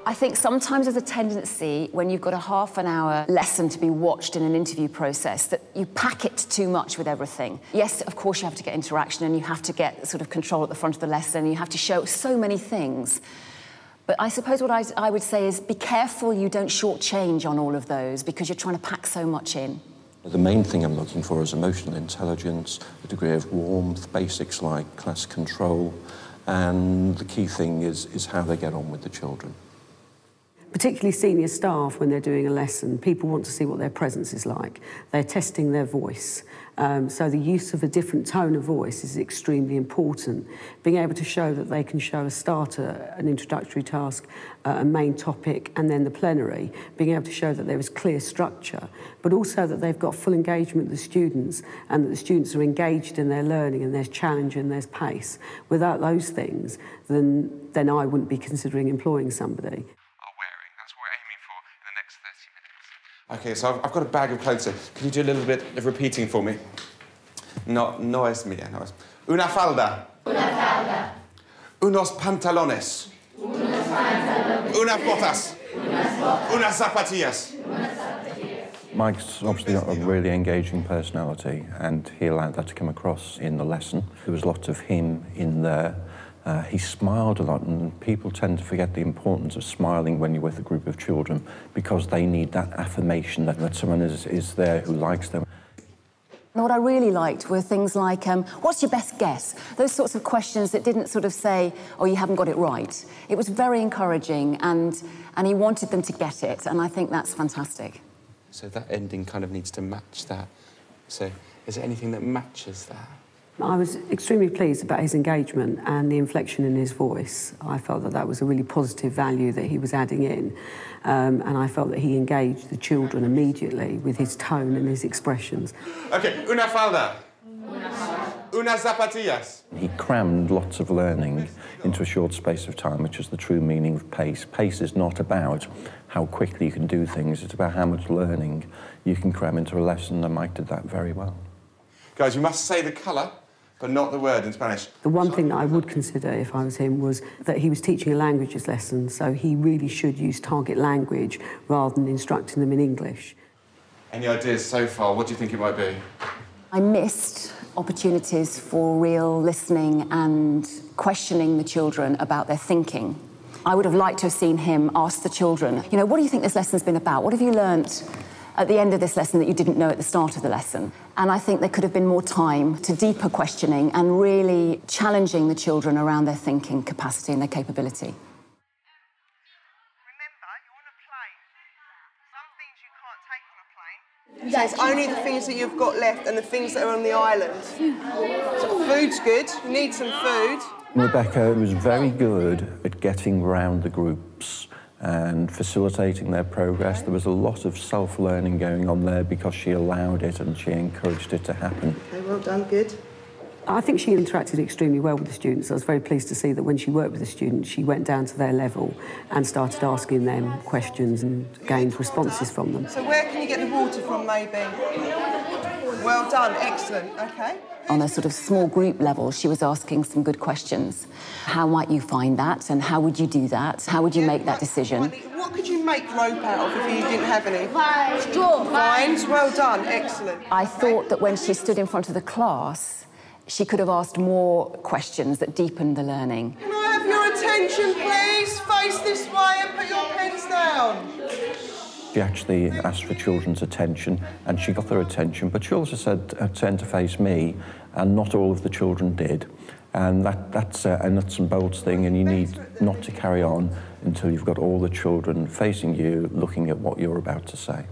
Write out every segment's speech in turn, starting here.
I think sometimes there's a tendency when you've got a half-an-hour lesson to be watched in an interview process that you pack it too much with everything. Yes, of course you have to get interaction and you have to get sort of control at the front of the lesson and you have to show so many things. But I suppose what I would say is be careful you don't shortchange on all of those because you're trying to pack so much in. The main thing I'm looking for is emotional intelligence, a degree of warmth, basics like class control, and the key thing is how they get on with the children. Particularly senior staff, when they're doing a lesson, people want to see what their presence is like. They're testing their voice. So the use of a different tone of voice is extremely important. Being able to show that they can show a starter, an introductory task, a main topic, and then the plenary. Being able to show that there is clear structure, but also that they've got full engagement with the students and that the students are engaged in their learning and there's challenge and there's pace. Without those things, then I wouldn't be considering employing somebody. Okay, so I've got a bag of clothes here. Can you do a little bit of repeating for me? No es mía, no es. Una falda. Una falda. Unos pantalones. Unos pantalones. Unas botas. Unas botas. Unas zapatillas. Unas zapatillas. Mike's obviously got a really engaging personality and he allowed that to come across in the lesson. There was lots of him in there. He smiled a lot, and people tend to forget the importance of smiling when you're with a group of children because they need that affirmation that someone is there who likes them. And what I really liked were things like, what's your best guess? Those sorts of questions that didn't sort of say, oh, you haven't got it right. It was very encouraging, and he wanted them to get it, and I think that's fantastic. So that ending kind of needs to match that. So is there anything that matches that? I was extremely pleased about his engagement and the inflection in his voice. I felt that that was a really positive value that he was adding in, and I felt that he engaged the children immediately with his tone and his expressions. Okay, una falda. Unas zapatillas. He crammed lots of learning into a short space of time, which is the true meaning of pace. Pace is not about how quickly you can do things, it's about how much learning you can cram into a lesson, and Mike did that very well. Guys, you must say the colour, but not the word in Spanish. The one thing that I would consider if I was him was that he was teaching a languages lesson, so he really should use target language rather than instructing them in English. Any ideas so far? What do you think it might be? I missed opportunities for real listening and questioning the children about their thinking. I would have liked to have seen him ask the children, you know, what do you think this lesson's been about? What have you learnt at the end of this lesson that you didn't know at the start of the lesson? And I think there could have been more time to deeper questioning and really challenging the children around their thinking capacity and their capability. Remember, you're on a plane. Some things you can't take on a plane. Yes, only the things that you've got left and the things that are on the island. So food's good, you need some food. Rebecca was very good at getting round the groups and facilitating their progress. There was a lot of self-learning going on there because she allowed it and she encouraged it to happen. Okay, well done, good. I think she interacted extremely well with the students. I was very pleased to see that when she worked with the students, she went down to their level and started asking them questions and gained responses from them. So where can you get the water from, maybe? Well done, excellent, okay. On a sort of small group level, she was asking some good questions. How might you find that, and how would you do that? How would you make that decision? What could you make rope out of if you didn't have any? Straw. Vines, well done, excellent. I thought that when she stood in front of the class, she could have asked more questions that deepened the learning. Can I have your attention, please? Face this way and put your pens down. She actually asked for children's attention, and she got their attention, but she also said, turn to face me, and not all of the children did. And that's a nuts and bolts thing, and you need not to carry on until you've got all the children facing you, looking at what you're about to say.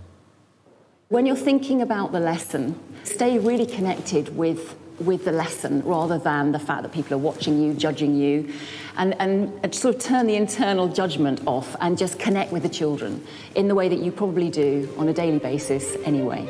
When you're thinking about the lesson, stay really connected with the lesson rather than the fact that people are watching you, judging you, and sort of turn the internal judgment off and just connect with the children in the way that you probably do on a daily basis anyway.